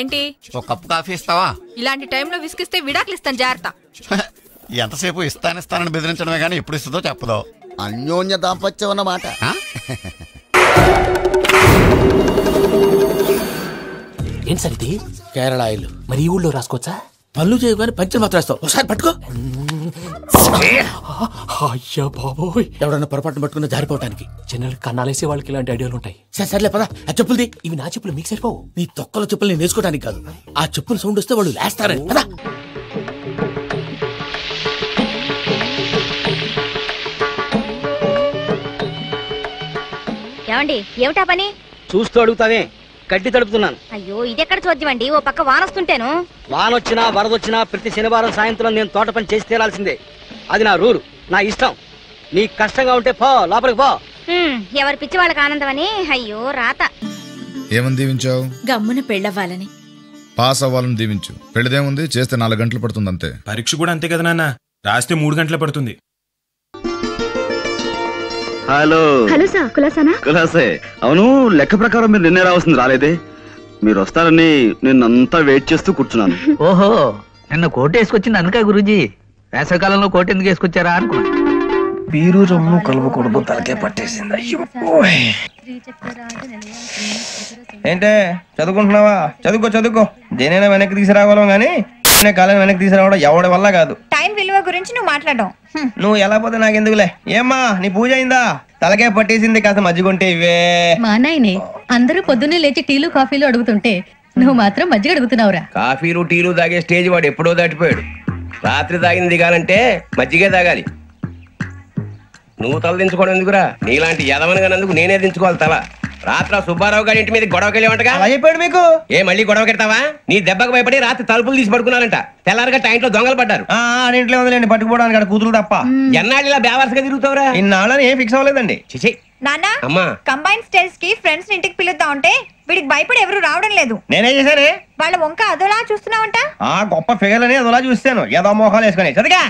ఏంటి? ఒక cup coffee ఇస్తావా? ఇలాంటి టైంలో విసిగిస్తే విడాకులు ఇస్తాను, జాగ్రత్త. ఎంతసేపు ఇస్తానని బెదిరించడమే గానీ ఎప్పుడు ఇస్తుందో చెప్పదో. అన్యోన్య దాంపత్యం అన్నమాట. ఏం సార్ ఇది? కేరళ ఆయిల్. మరి ఈ ఊళ్ళో రాసుకోవచ్చా? పళ్ళు చేయగానే పంచర్ మాత్రం వేస్తావు. ఒకసారి పట్టుకో. అయ్యా బాబోయ్, ఎవడన్నా పొరపాటున పట్టుకున్న జారిపోవటానికి. జనరల్ కన్నాలేసే వాళ్ళకి ఇలాంటి ఐడియాలు ఉంటాయి. సర్లే పదా, ఆ చెప్పులది. ఇవి నా చెప్పులు, మీకు సరిపోవు. నీ తొక్కల చెప్పులు నేను వేసుకోవడానికి కాదు, ఆ చెప్పుల సౌండ్ వస్తే వాళ్ళు లేస్తారని. పదా. ఏమండి, ఏమిటా పని? చూస్తూ అడుగుతావే, గడ్డి తడుపుతున్నాను. అయ్యో, ఇదెక్కడ చూద్దామండి, ఓ పక్క వానొస్తుంటేను. వానొచ్చినా వరదొచ్చినా ప్రతి శనివారం సాయంత్రం నేను తోట పని చేసి తీరాల్సిందే. అది నా రూలు, నా ఇష్టం. నీ కష్టంగా ఉంటే పో, లోపలికి పో. ఎవరి పిచ్చి వాళ్ళకి ఆనందమని. అయ్యో రాత. ఏమని దీవించావు? గమ్మున పెళ్ళవ్వాలని. పాస్ అవ్వాలని దీవించు. పెళ్ళదేముంది, చేస్తే 4 గంటలు పడుతుంది అంతే. పరీక్ష కూడా అంతే కదా నాన్న, రాస్తే 3 గంటలే పడుతుంది. హలో హలో సార్, కులాసానా? కులాసే. అవును, లెక్క ప్రకారం మీరు నిన్నే రావాల్సింది, రాలేదే. మీరు వస్తారని నిన్నంతా వెయిట్ చేస్తూ కూర్చున్నాను. ఓహో, నిన్న కోట్ వేసుకొచ్చింది అందుకే గురూజీ. వేసవికాలంలో కోట్ ఎందుకు వేసుకొచ్చారా అనుకున్నా. బీరు రమ్ము కలవకూడదు, తలకే పట్టేసింది. ఏంటే చదువుకుంటున్నావా? చదువుకో. దేనైనా వెనక్కి తీసుకురావాలం గానీ కాలం వెనక్కి తీసుకురావడం ఎవడి వల్ల కాదు. టైం విలువ గురించి నువ్వు మాట్లాడడం. నువ్వు ఎలా పోతే నాకెందుకులే. ఏమ్మా, నీ పూజ అయిందా? తలకే పట్టేసింది, కాస్త మజ్జిగుంటే ఇవే. మా నాయనే అందరూ పొద్దున్నే లేచి టీలు కాఫీలు అడుగుతుంటే నువ్వు మాత్రం మజ్జిగ అడుగుతున్నావురా. కాఫీలు టీలు తాగే స్టేజ్ వాడు ఎప్పుడో దాటిపోయాడు. రాత్రి తాగింది దిగాలంటే మజ్జిగే తాగాలి. నువ్వు తల దించుకోవడం ఎందుకురా? నీలాంటి యదవనగానందుకు నేనే దించుకోవాలి తల. రాత్రి సుబ్బారావు గారి ఇంటి మీద గొడవకి వెళ్ళేవంటగా. అలా చెప్పాడు మీకు? ఏ మళ్ళీ గొడవ కెడతావా? నీ దెబ్బకు భయపడి రాత్రి తలుపులు తీసి పడుకున్నారంట. తెల్లారగా టైంట్లో దొంగలు పడ్డారు. ఇంట్లో ఉందిలేండి, పట్టుకుపోవడానికి అక్కడ కూతురు తప్ప. ఎన్నాళ్ళు ఇలా బేవర్స్గా తిరుగుతావురా? ఇన్నాళ్ళని ఏం ఫిక్స్ అవ్వలేదండి. చిచి నాన్న, అమ్మా, కంబైన్ స్టైల్స్ కి ఫ్రెండ్స్ ఇంటికి పిలుద్దాం అంటే వీడికి భయపడి ఎవరు రావడం లేదు. నేనే చేశానే. వాళ్ళ వంక అదోలా చూస్తున్నావంట. ఆ గొప్ప ఫిగర్ అని అదోలా చూస్తాను, ఏదో మోహాలు వేసుకుని. చదిగా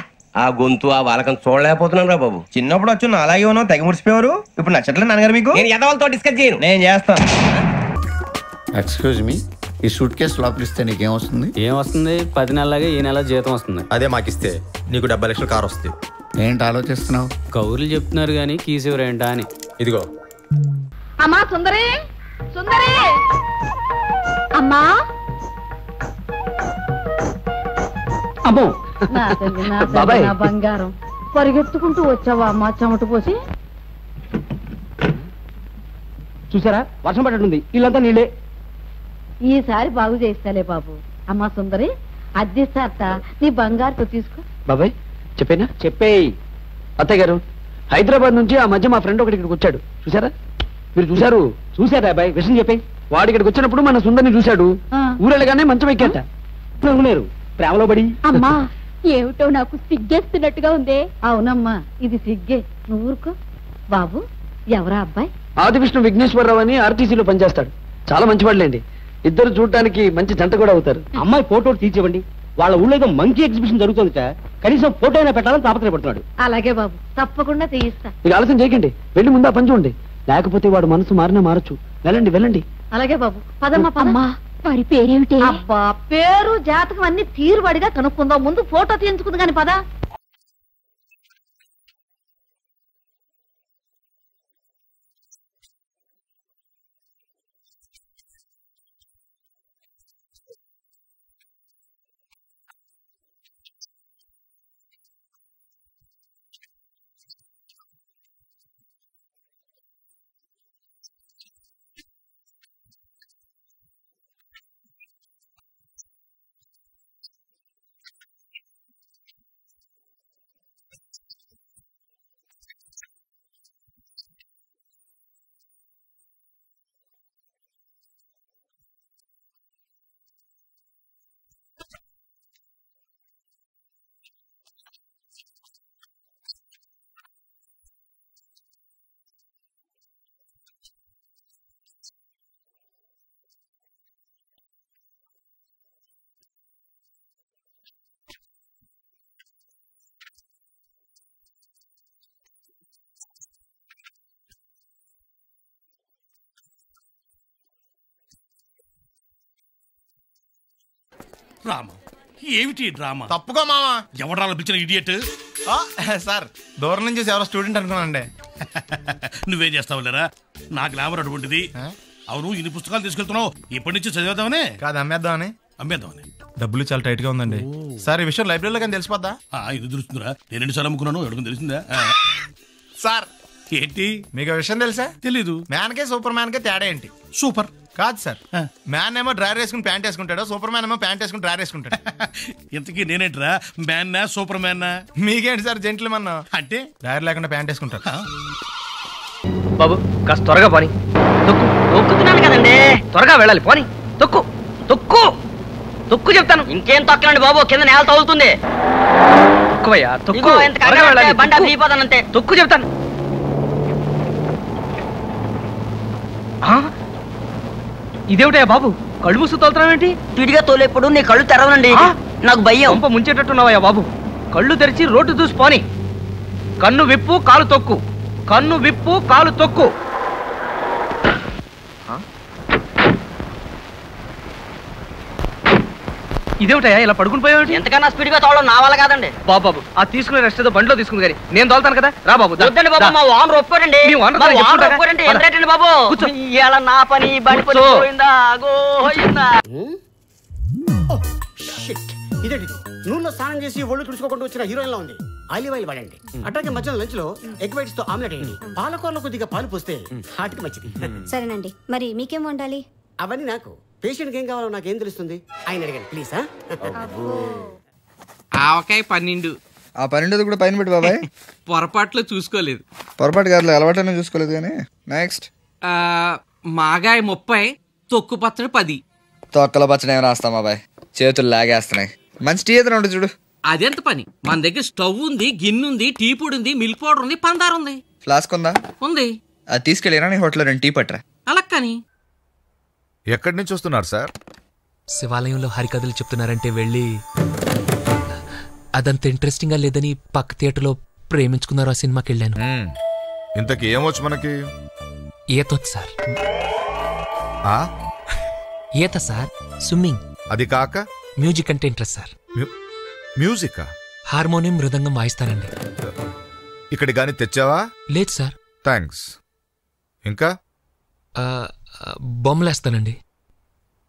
ఆ గొంతు ఆ వాలకం చూడలేకపోతున్నాను రా బాబు. చిన్నప్పుడు వచ్చి అలాగే ఉన్నావు, తెగ ముడిచిపోయారు. ఇప్పుడు నచ్చట్లేదు నాన్నగారు మీకు? నేను ఎదవలతో డిస్కస్ చేయను, నేను చేస్తాను. ఎక్స్క్యూజ్ మీ, ఈ సూట్ కేసు లోపల ఇస్తే నీకేమొస్తుంది? ఏమొస్తుంది? 10 నెలలాగే ఈ నెల జీతం వస్తుంది. అదే మాకిస్తే నీకు 70 లక్షల కారు వస్తుంది. ఏంటి ఆలోచిస్తున్నావు? కౌరులు చెప్తున్నారు గానీ కీసేవరేంటా అని. ఇదిగో. అమ్మా సుందరి, సుందరి అమ్మా. అమ్మో బాబాయ్, బంగారం పరిగెత్తుకుంటూ వచ్చావా అమ్మా చెమట పోసి? చూసారా, వర్షం పడ్డట్టుంది, ఇల్లంతా నీళ్ళే. ఈసారి బాగు చేస్తాలే బాబు. అమ్మా సుందరి, అద్దెస్తారట, నీ బంగారుతో తీసుకో. బాబాయ్ చెప్పేనా? చెప్పేయి. అత్తయ్య గారు, హైదరాబాద్ నుంచి ఆ మధ్య మా ఫ్రెండ్ ఒకటి ఇక్కడికి వచ్చాడు. చూసారా? మీరు చూసారా అబ్బాయి? విషయం చెప్పేయి. వాడు ఇక్కడికి వచ్చినప్పుడు మన సుందరిని చూశాడు. ఊరెళ్ళగానే మంచం ఎక్కేట. నవ్వులేరు ప్రేమలో పడి. అమ్మా ఏమిటో నాకు సిగ్గేస్తున్నట్టుగా ఉందే. అవునమ్మా, ఇది సిగ్గే. నువ్వు ఊరుకో. బాబు, ఎవరా అబ్బాయి? ఆదివిష్ణు విఘ్నేశ్వరరావు అని ఆర్టీసీలో పనిచేస్తాడు. చాలా మంచివాళ్ళండి. ఇద్దరు చూడటానికి మంచి జంట కూడా అవుతారు. అమ్మాయి ఫోటో తీర్చివ్వండి. వాళ్ళ ఊళ్ళో ఏదో మంకీ ఎగ్జిబిషన్ జరుగుతుందిట. కనీసం ఫోటో అయినా పెట్టాలని తాపత్రయపడుతున్నాడు. అలాగే బాబు, తప్పకుండా తీయిస్తా. మీరు ఆలస్యం చేయకండి, వెళ్ళి ముందు ఆ పని చూడండి. లేకపోతే వాడు మనసు మారినా మారచ్చు. వెళ్ళండి. అలాగే బాబు, పదమ్మా పదమ్మా. వాడి పేరేమిటి? అబ్బా, పేరు జాతకం అన్ని తీరుబడిగా కనుక్కుందాం. ముందు ఫోటో తీయించుకుంది కాని పద. రామా ఏమిటి డ్రామా? తప్పుకో మావా. ఎవడా పిలిచిన ఇడియట్? సార్ దూరం నుంచి ఎవరో స్టూడెంట్ అనుకున్నానండి. నువ్వేం చేస్తావు లేరా? నా గ్లామర్ అటువంటిది. అవును, ఇన్ని పుస్తకాలు తీసుకెళ్తున్నావు, ఇప్పటి నుంచి చదివేద్దామనే కాదు అమ్మేద్దామని. అమ్మేద్దామని. డబ్బులు చాలా టైట్ గా ఉందండి సార్. ఈ విషయం లైబ్రరీలో కానీ తెలిసిపోద్దా? ఇది తెలుస్తుందిరా. నేను 2 సార్లు అమ్ముకున్నాను, ఎవరికి తెలిసిందా? సార్ ఏంటి మీకు విషయం తెలుసా? తెలీదు. మ్యాన్ కే సూపర్ మ్యాన్ కే తేడా ఏంటి? సూపర్ కాదు సార్, మ్యాన్ ఏమో డ్రైర్ వేసుకుని ప్యాంట్ వేసుకుంటాడు, సూపర్ మ్యాన్ ఏమో ప్యాంట్ వేసుకుని డ్రైర్ వేసుకుంటాడు. ఇంతకీ నేనేంట్రా, మ్యాన్నా సూపర్ మ్యాన్నా? మీకేంటి సార్ జెంట్లమన్ అంటే డ్రైర్ లేకుండా ప్యాంట్ వేసుకుంటారు. బాబు కాస్త త్వరగా పోని. తొక్కుతున్నాను కదండి, త్వరగా వెళ్ళాలి. పోని తొక్కు తొక్కు తొక్కు చెప్తాను. ఇంకేం తొక్కలండి బాబు, కింద నేల తగులుతుంది. తొక్కువయ్యా తొక్కు, తొక్కు చెప్తాను. ఇదేమిటయ్యా బాబు, కళ్ళు మూసు తోలుతున్నావేంటి? స్పీడ్గా తోలేప్పుడు నీ కళ్ళు తెరవనండి, నాకు భయం. పంప ముంచేటట్టున్నావయ్యా బాబు. కళ్ళు తెరిచి రోడ్డు చూసి పోని. కన్ను విప్పు కాలు తొక్కు, కన్ను విప్పు కాలు తొక్కు. ఇదేమిటయ్యా ఇలా పడుకుని పోయావు? ఎంతకన్నా స్పీడ్గా తోవడం నా వల్ల కాదండి బాబు. ఆ తీసుకునే రెస్ట్ ఏదో బండిలో తీసుకుంది కానీ నేను తోలుతాను కదా. రా బాబు. వద్దండి బాబు, మా ఓనర్ ఒప్పుకోరండి. బాబు ఇలా నా పని బండి పని పోయిందా గోయిందా. ఇదేంటి నూనెలో స్నానం చేసి ఒళ్ళు తుడుచుకోకుండా వచ్చిన హీరోయిన్ లా ఉంది. ఆలివ్ ఆయిల్ వాడండి. అట్లాగే మధ్యలో లంచ్ లో ఎగ్ వైట్స్ తో ఆమ్లెట్ వేయండి. పాలకూరలో కొద్దిగా పాలు పోస్తే హార్ట్కి మంచిది. సరేనండి, మరి మీకేం వండాలి? అవన్నీ నాకు, పేషెంట్కి ఏం కావాలో నాకేం తెలుస్తుంది? ఆయన అడిగాను ప్లీజ్. ఆవకాయ 12. ఆ 12 కూడా పైన పెట్టి బాబాయ్. పొరపాట్లు చూసుకోలేదు. పొరపాటు కాదు, అలవాటు చూసుకోలేదు కానీ. నెక్స్ట్ మాగాయ 30, తొక్కు పచ్చడి 10. తొక్కల పచ్చడి ఏమైనా రాస్తాం బాబాయ్, చేతులు లాగేస్తున్నాయి. మంచి టీ అయితే చూడు. అదెంత పని, మన దగ్గర స్టవ్ ఉంది, గిన్నె ఉంది, టీ పొడి ఉంది, మిల్క్ పౌడర్ ఉంది, పందారు ఉంది. ఫ్లాస్క్ ఉందా? ఉంది. అది తీసుకెళ్ళినా నీ హోటల్లో 2 టీ పట్టరా. అలా కానీ. ఎక్కడి నుంచి వస్తున్నారు సార్? శివాలయంలో హరికథలు చెప్తున్నారంటే వెళ్ళి, అదంత ఇంట్రెస్టింగ్ గా లేదని పక్క థియేటర్లో ప్రేమించుకున్నారు ఆ సినిమాకి వెళ్ళాను. ఇంతకీ ఏమొచ్చు మనకి? ఈతొచ్చు సార్. ఈత సార్, స్విమ్మింగ్. అది కాక మ్యూజిక్ అంటే ఇంట్రెస్ట్ సార్. మ్యూజిక్? హార్మోనియం మృదంగం వాయిస్తానండి. ఇక్కడి గాని తెచ్చావా? లేదు సార్. థ్యాంక్స్. ఇంకా బొమ్మలేస్తానండి.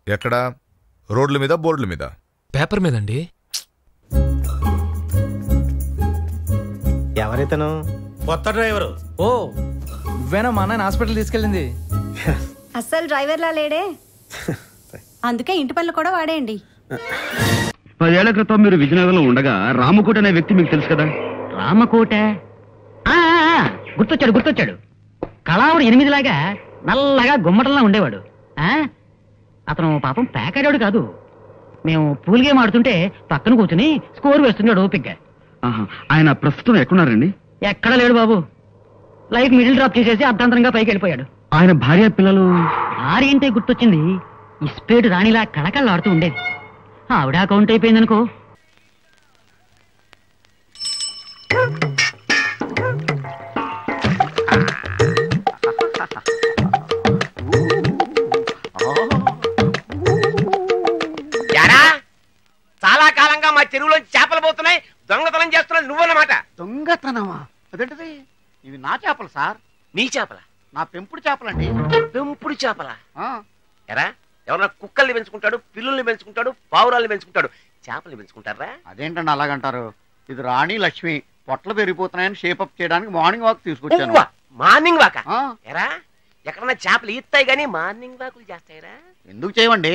ఎక్కడ? రోడ్ల మీద, బోర్డుల మీద? పేపర్ మీదండి. ఎవరైతేను? కొత్త డ్రైవరు. ఓ నువ్వేనా మా అన్నని హాస్పిటల్ తీసుకెళ్ళింది? అస్సలు డ్రైవర్లా లేడే, అందుకే ఇంటి పనులు కూడా వాడేయండి. 10 ఏళ్ల క్రితం మీరు విజయనగరంలో ఉండగా రామకోట అనే వ్యక్తి మీకు తెలుసు కదా? రామకోట గుర్తొచ్చాడు. కళావుడు 8 లాగా నల్లగా గుమ్మటంలా ఉండేవాడు. అతను పాపం పేకాడాడు కాదు. మేము పూల్ గేమ్ ఆడుతుంటే పక్కన కూర్చుని స్కోర్ వేస్తున్నాడు ఓపిగ్గా. ఆయన ప్రస్తుతం ఎక్కడున్నారండి? ఎక్కడా లేడు బాబు. లైఫ్ మిడిల్ డ్రాప్ చేసేసి అర్ధాంతరంగా పైకి వెళ్ళిపోయాడు. ఆయన భార్య పిల్లలు? భార్య అంటే గుర్తొచ్చింది. ఇస్పేటు రాణిలా కళకళలాడుతూ ఉండేది. ఆవిడ అకౌంట్ అయిపోయిందనుకో. చాలా కాలంగా మా చెరువులో చేపలు పోతున్నాయి, దొంగతనం చేస్తున్నది నువ్వన్నమాట. దొంగతనమా? అదేంటిది? ఇవి నా చేపలు సార్. నీ చేపల? నా పెంపుడు చేపలండి. పెంపుడు చేపల? ఎరా ఎవరన్నా కుక్కల్ని పెంచుకుంటాడు, పిల్లుల్ని పెంచుకుంటాడు, పావురాల్ని పెంచుకుంటాడు, చేపల్ని పెంచుకుంటారా? అదేంటండి అలాగంటారు? ఇది రాణి లక్ష్మి పొట్టలు పెరిగిపోతున్నాయని షేపప్ చేయడానికి మార్నింగ్ వాక్ తీసుకొచ్చాను. Morning walk? ఎరా ఎక్కడన్నా చేపలు ఈత్తాయి గానీ మార్నింగ్ వాకులు చేస్తాయిరా? ఎందుకు చేయమండి?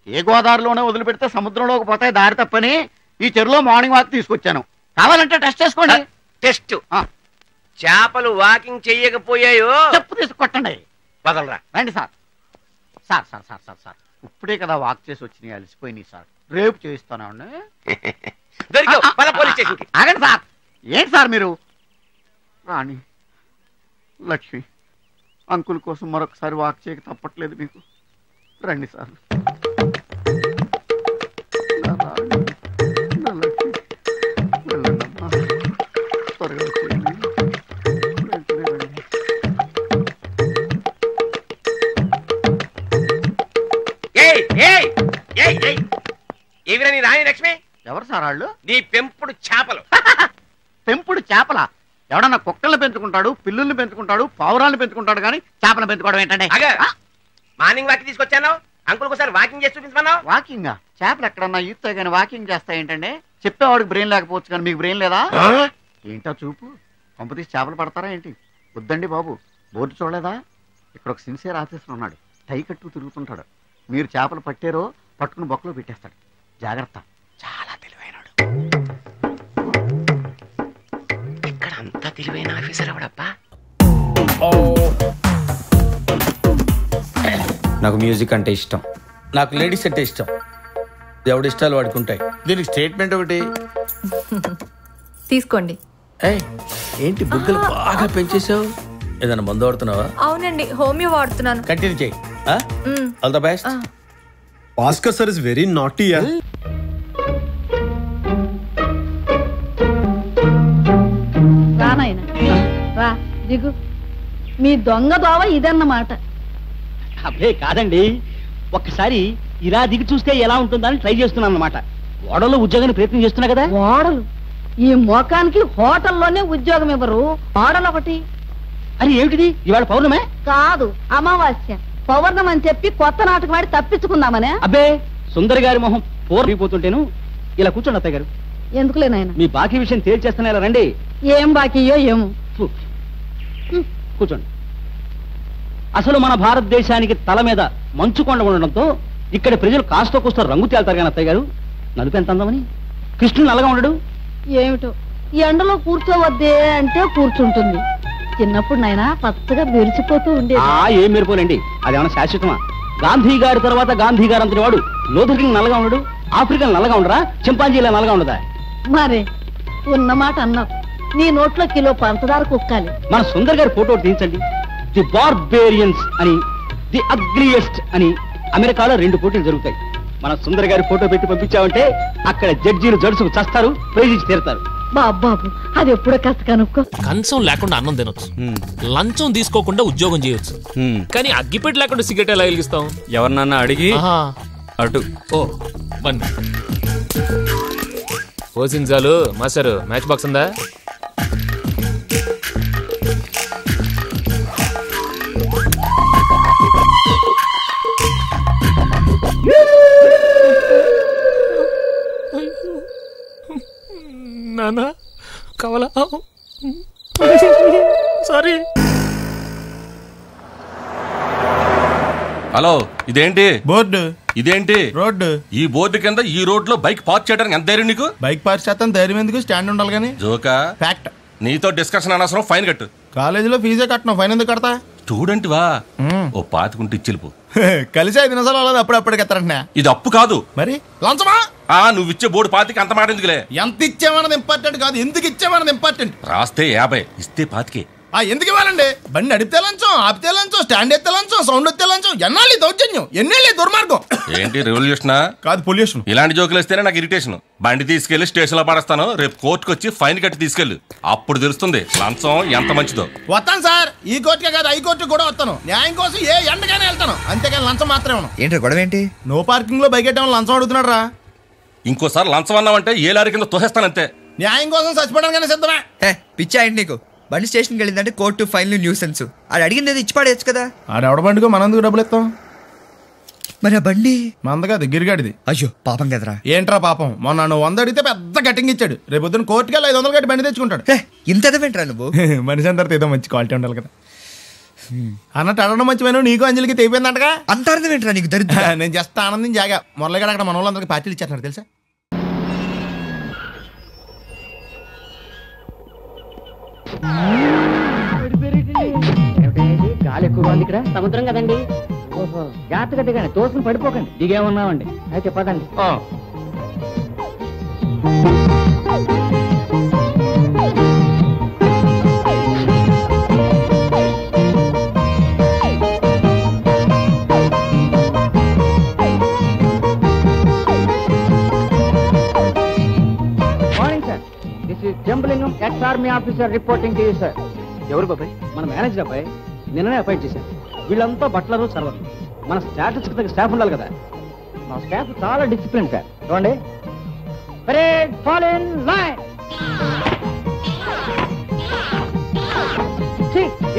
ఏ గోదావరిలోనే వదిలిపెడితే సముద్రంలోకి పోతాయి దారి తప్పని ఈ చెరువులో మార్నింగ్ వాక్ తీసుకొచ్చాను. కావాలంటే టెస్ట్ చేసుకోండి. టెస్ట్? చేపలు వాకింగ్ చెయ్యకపోయాయో చెప్పు తీసుకొట్టండి. వదలరా. రండి sir. Sir sir sir sir sir ఇప్పుడే కదా వాక్ చేసి వచ్చినాయి, అలసిపోయినాయి సార్. రేపు చేయిస్తానండి. ఆగండి సార్. ఏంటి సార్ మీరు? రాణి లక్ష్మి అంకుల్ కోసం మరొకసారి వాక్ చేయక తప్పట్లేదు మీకు. రండి సార్. త్వరగా వచ్చేయండి. ఏవిరా వీళ్ళ నీ రాణి లక్ష్మి. ఎవరు సార్ వాళ్ళు? నీ పెంపుడు చేపలు. పెంపుడు చేపల? ఎవడన్నా కుక్కల్ని పెంచుకుంటాడు, పిల్లుల్ని పెంచుకుంటాడు, పావురాలను పెంచుకుంటాడు, కానీ చేపలను పెంచుకోవడం ఏంటంటే? మార్నింగ్ వాకింగ్ తీసుకొచ్చాను, అంకుల్ ఒకసారి వాకింగ్ చేసి చూపించమన్నావు. వాకింగ్? చేపలు ఎక్కడన్నా ఈత కానీ వాకింగ్ చేస్తాయి ఏంటంటే? చెప్పేవాడికి బ్రెయిన్ లేకపోవచ్చు కానీ మీకు బ్రెయిన్ లేదా ఏంటో చూపు? పంపతీసి చేపలు పడతారా ఏంటి? వద్దండి బాబు, బోర్డు చూడలేదా? ఇక్కడ ఒక సిన్సియర్ ఆఫీసర్ ఉన్నాడు, టై కట్టు తిరుగుతుంటాడు. మీరు చేపలు పట్టారో పట్టుకుని బొక్కలో పెట్టేస్తాడు. జాగ్రత్త, చాలా తెలివైనడు. ఇక్కడ అంత తెలివైన ఆఫీసర్ ఎవడబ్బా? నాకు మ్యూజిక్ అంటే ఇష్టం. నాకు లేడీస్ అంటే ఇష్టం. ఎవడి ఇష్టాలు వాడుకుంటాయి. దీనికి స్టేట్మెంట్ ఒకటి తీసుకోండి. ఏంటి బుగ్గలు బాగా పెంచేసావు? ఏదైనా మందు వాడుతున్నావా? అవునండి, హోమియో వాడుతున్నాను. కంటిన్యూ చేయి. All the best. Bhaskar sir is very naughty. రానాయన రా, దిగు. మీ దొంగ దోవ ఇదన్నమాట. అబ్బే కాదండి, ఒక్కసారి ఇలా దిగి చూస్తే ఎలా ఉంటుందని ట్రై చేస్తున్నాను అన్నమాట. ఓడలో ఉద్యోగాన్ని ప్రయత్నం చేస్తున్నా కదా. ఓడలు? ఈ మోకానికి హోటల్లోనే ఉద్యోగం ఇవ్వరు, ఓడలు ఒకటి. అది ఏమిటిది? ఇవాళ పౌర్ణమే? కాదు, అమావాస్య. పౌర్ణం అని చెప్పి కొత్త నాటకం ఆడి తప్పించుకుందామనే. అబ్బే, సుందరి గారి మొహం పోరిపోతుంటేను. ఇలా కూర్చోండి అత్తయ్య గారు. ఎందుకులేనాయన, మీ బాకీ విషయం తేల్చేస్తున్నా. ఇలా రండి. ఏం బాకీయో ఏమో. కూర్చోండి. అసలు మన భారతదేశానికి తల మీద మంచు కొండ ఉండడంతో ఇక్కడ ప్రజలు కాస్త కూస్త రంగు తేల్తారు కానీ అత్తయ్య గారు, నలుపు ఎంత అందమని. కృష్ణుడు నల్లగా ఉండడు. ఏమిటో ఈ ఎండలో కూర్చోవద్దే అంటే కూర్చుంటుంది. చిన్నప్పుడు నాయన పచ్చగా మెరిచిపోతూ ఉండేది. ఏం మెరిపోలేండి, అదేమన్నా శాశ్వతమా? గాంధీ గారి తర్వాత గాంధీ గారు అంతటి వాడు లోతుకి నల్లగా ఉండడు. ఆఫ్రికన్ నల్లగా ఉండరా? చింపాంజీలా నల్లగా ఉండదా? మరే ఉన్నమాట అన్నావు. నీ నోట్లో కిలో పంచదార కుక్కాలి. మన సుందర్ గారి ఫోటో తీయించండి. ది బార్బేరియన్స్ అని, ది అగ్లియెస్ట్ అని అమెరికాలో 2 పోటీలు జరుగుతాయి. మన సుందర్ గారి ఫోటో పెట్టి పంపించామంటే అక్కడ జడ్జీలు జడుసుకు చస్తారు, ప్రైజ్ ఇచ్చి తీరుతారు. బాబు అది ఎప్పుడో కాస్త కనుక్కో. కంచం లేకుండా అన్నం తినొచ్చు, లంచం తీసుకోకుండా ఉద్యోగం చేయొచ్చు, కానీ అగ్గిపెట్టి లేకుండా సిగరెట్ ఎలా వెలిగిస్తాం? ఎవరినన్నా అడిగి అటు. ఓ బండి పోసింది చాలు. మాస్టర్ మ్యాచ్ బాక్స్ ఉందా? నానా కావాలా? సారీ. హలో, ఇదేంటి బోర్డు? ఇదేంటి రోడ్డు? ఈ బోర్డు కింద ఈ రోడ్ లో బైక్ పార్క్ చేయడానికి ఎంత ధైర్యం నీకు? బైక్ పార్క్ చేస్తాను, ధైర్యం ఎందుకు? స్టాండ్ ఉండాలి కానీ. జోకా? ఫ్యాక్ట్. నీతో డిస్కషన్ అనవసరం, ఫైన్ కట్టు. కాలేజీలో ఫీజే కట్టను, ఫైన్ ఎందుకు కడతా? స్టూడెంట్ వా? ఓ పాతికుంటే ఇచ్చిల్పు. కలిసి 5 నిమిషాలు అవ్వలేదు, అప్పుడప్పుడు ఎత్తారంటున్నా. ఇది అప్పు కాదు మరి లంచమా? నువ్వు ఇచ్చే బోర్డు పాతికి అంత మాట ఎందుకులే. ఎంత ఇచ్చామన్నది ఇంపార్టెంట్ కాదు, ఎందుకు ఇచ్చామన్నది ఇంపార్టెంట్. రాస్తే 50, ఇస్తే 25. ఎందుకు ఇవ్వాలండి? బండి నడిపితే లంచం, ఆపితే లంచం, స్టాండ్ ఎత్తే లంచం, సౌండ్ ఎత్తే లంచం. ఎన్నాళ్ళు దౌర్జన్యం, ఎన్నేళ్ళు దుర్మార్గం. ఏంటి రెవల్యూషనా? కాదు, పొల్యూషన్. ఇలాంటి జోకులు వస్తేనే నాకు ఇరిటేషన్. బండి తీసుకెళ్లి స్టేషన్ లో పడేస్తాను, రేపు కోర్టుకు వచ్చి ఫైన్ కట్టి తీసుకెళ్ళు. అప్పుడు తెలుస్తుంది లంచం ఎంత మంచిదో. వస్తాను సార్, ఈ కోర్టుకే కాదు హైకోర్టు కూడా వస్తాను. న్యాయం కోసం ఏ ఎండగానే వెళ్తాను, అంతేగాని లంచం మాత్రమే. ఏంటి గొడవ ఏంటి? నో పార్కింగ్ లో బైక్ ఎట్టడం లంచం అడుగుతున్నాడు రా. ఇంకోసారి లంచం అన్నావంటే ఏ లారీ కింద తోసేస్తానంతే. న్యాయం కోసం చచ్చిపోవడానికైనా సిద్ధమే. పిచ్చా ఏంటి నీకు? బండి స్టేషన్కి వెళ్ళిందంటే కోర్టు, ఫైన్లు, న్యూసెన్స్. అది అడిగింది ఇచ్చి పడేయచ్చు కదా. ఆడెవడ బండికో మనందుకు డబ్బులు ఇస్తాం. మరి ఆ బండి మందగా గిరిగాడిది. అయ్యో పాపం కదరా. ఏంట్రా పాపం? మొన్న నువ్వు 100 అడిగితే పెద్ద కటింగ్ ఇచ్చాడు. రేపు పొద్దున్న కోర్టుకి 500 కట్టి బండి తెచ్చుకుంటాడు. ఇంత ఎదవేంట్రా నువ్వు? మనిషి అందరితో ఏదో మంచి క్వాలిటీ ఉండాలి కదా అన్నట్టు. అడగడం మంచిపోయినా నీకు అంజలికి తెగిపోయిందంటగా. అంత అర్థం ఏంట్రా నీకు? దరిద్ర. నేను జస్ట్ ఆనందం జాగా మొరలగా అక్కడ మన వాళ్ళందరికీ పార్టీలు ఇచ్చేస్తున్నారు తెలుసా. గాలి ఎక్కువగా ఉంది ఇక్కడ. సముద్రం కదండి. ఓహో, జాగ్రత్తగా దిగండి, తోసుకుని పడిపోకండి. దిగేమన్నామండి అయితే పదండి. Morning sir, this is Jambalingam, ex army officer reporting to you sir. ఎవరు బాబాయ్? మన మేనేజర్ అబ్బాయి, నిన్ననే అపాయింట్ చేశాను. వీళ్ళంతా బట్లరు, సర్వర్లు. మన స్టాటస్ తగ్గ స్టాఫ్ ఉండాలి కదా. మా స్టాఫ్ చాలా డిసిప్లిన్ సార్. చూడండి, Parade, fall in line.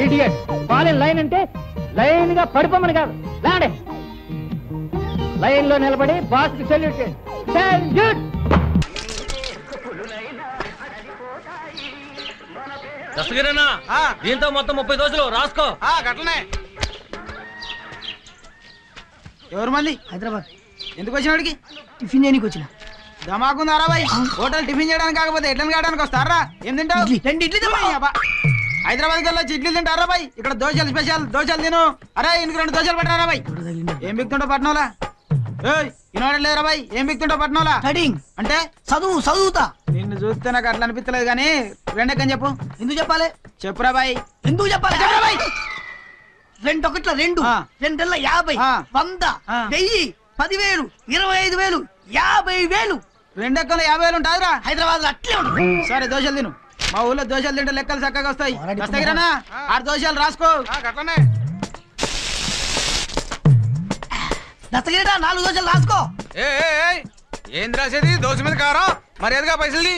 Idiot. Fall in line అంటే లైన్ గా పడిపోమని కాదు. లాండే లైన్ లో నిలబడి బాస్ కి సెల్యూట్ చేయండి. సెల్యూట్. దస్తగిరేనా దీంతో మొత్తం 30 దోశలు రాసుకో. గట్లనే. ఎవరు మంది? హైదరాబాద్. ఎందుకు వచ్చినాడికి? టిఫిన్ చేయడానికి వచ్చిన. దమాకుందారా బాయ్? హోటల్ టిఫిన్ చేయడానికి కాకపోతే ఎట్లని కావడానికి వస్తారా? ఏం తింటావు? 2 ఇడ్లీ హైదరాబాద్ కి వచ్చి ఇడ్లీ తింటారా బాయ్? ఇక్కడ దోశలు స్పెషల్, దోశలు తిను. అరే ఇందుకు 2 దోశలు పట్టారా బాయ్? ఏం బిక్తుంటావు పట్నంలా? ఇనోడలేరా బాయ్? ఏం బిక్తుంటావు పట్నంలా? కటింగ్ అంటే చదువుతా. నిన్ను చూస్తే నాకు అట్లా అనిపించలేదు కానీ 2 ఎక్కని చెప్పు. ఎందుకు చెప్పాలి? చెప్పురా బాయ్. ఎందుకు చెప్పాలి? చెప్పరా బాయ్? 2 ఒకట్ల 2 2 50 100 1000 10,000 25,000 50,000. 2 ఎక్కలు 50,000 ఉంటాదిరా. హైదరాబాద్ లో అట్లే ఉంటుంది. సరే దోశలు తిను. మా ఊళ్ళో దోశలు తింటే లెక్కలు చక్కగా వస్తాయి. దస్తగిరేనా 6 దోశలు రాసుకో. అట్లనే. దస్తగిరేనా 4 దోశలు రాసుకో. ఏం రాసేది? దోశ మీద కారం మర్యాదగా పైసలు.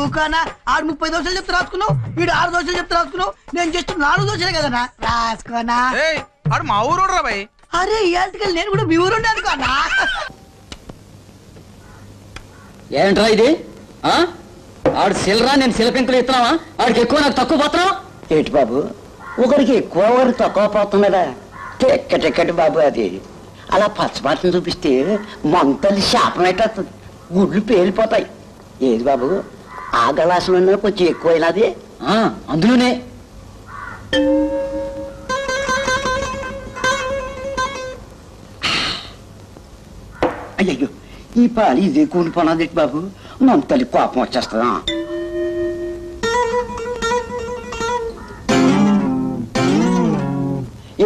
ఊకానా 30 దోశలు చెప్తే రాసుకున్నావు. వీడు 6 దోశలు చెప్తే రాసుకున్నావు. నేను జస్ట్ 4 దోశలే కదనా రాసుకోనా. ఆడు మా ఊరు రా బాయ్. అరే ఇయాల్టికెళ్ళి నేను కూడా మీ ఊరు అనుకోనా. ఏంట్రా ఇది? ఆడు సిల్లరా, నేను శిలపెంకులు ఇస్తున్నావా? ఆడికి ఎక్కువ నాకు తక్కువ పోతున్నావు ఏంటి బాబు? ఒకరికి ఎక్కువ ఒకరికి తక్కువ పోతున్నదా? టిక్కెట్ బాబు. అది అలా పచ్చబాటను చూపిస్తే మంతలు శాపం పెట్టేస్తుంది. గుడ్లు పేలిపోతాయి. ఏది బాబు ఆ గలాసులో కొంచెం ఎక్కువైనది. అందులోనే అయ్యో ఈ పాలు ఇదే కూని పనది బాబు. మంతలి కోపం వచ్చేస్తుందా?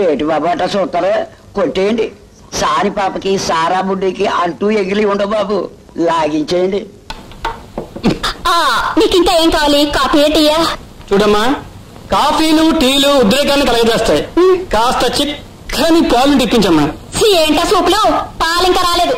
ఏటి బాబు అట్లా చూస్తారా? కొట్టేయండి. సారి పాపకి సారా బుడ్డికి అంటూ ఎగిలి ఉండవు బాబు. లాగించేయండి. నీకు ఇంకా ఏం కావాలి? కాఫీ టీయా? చూడమ్మా, కాఫీలు టీలు ఉద్రేకాన్ని కలగజేస్తాయి. కాస్త చిక్కని పాలు తెప్పించమ్మా. ఏంటా సూపులు? పాలు ఇంకా రాలేదు.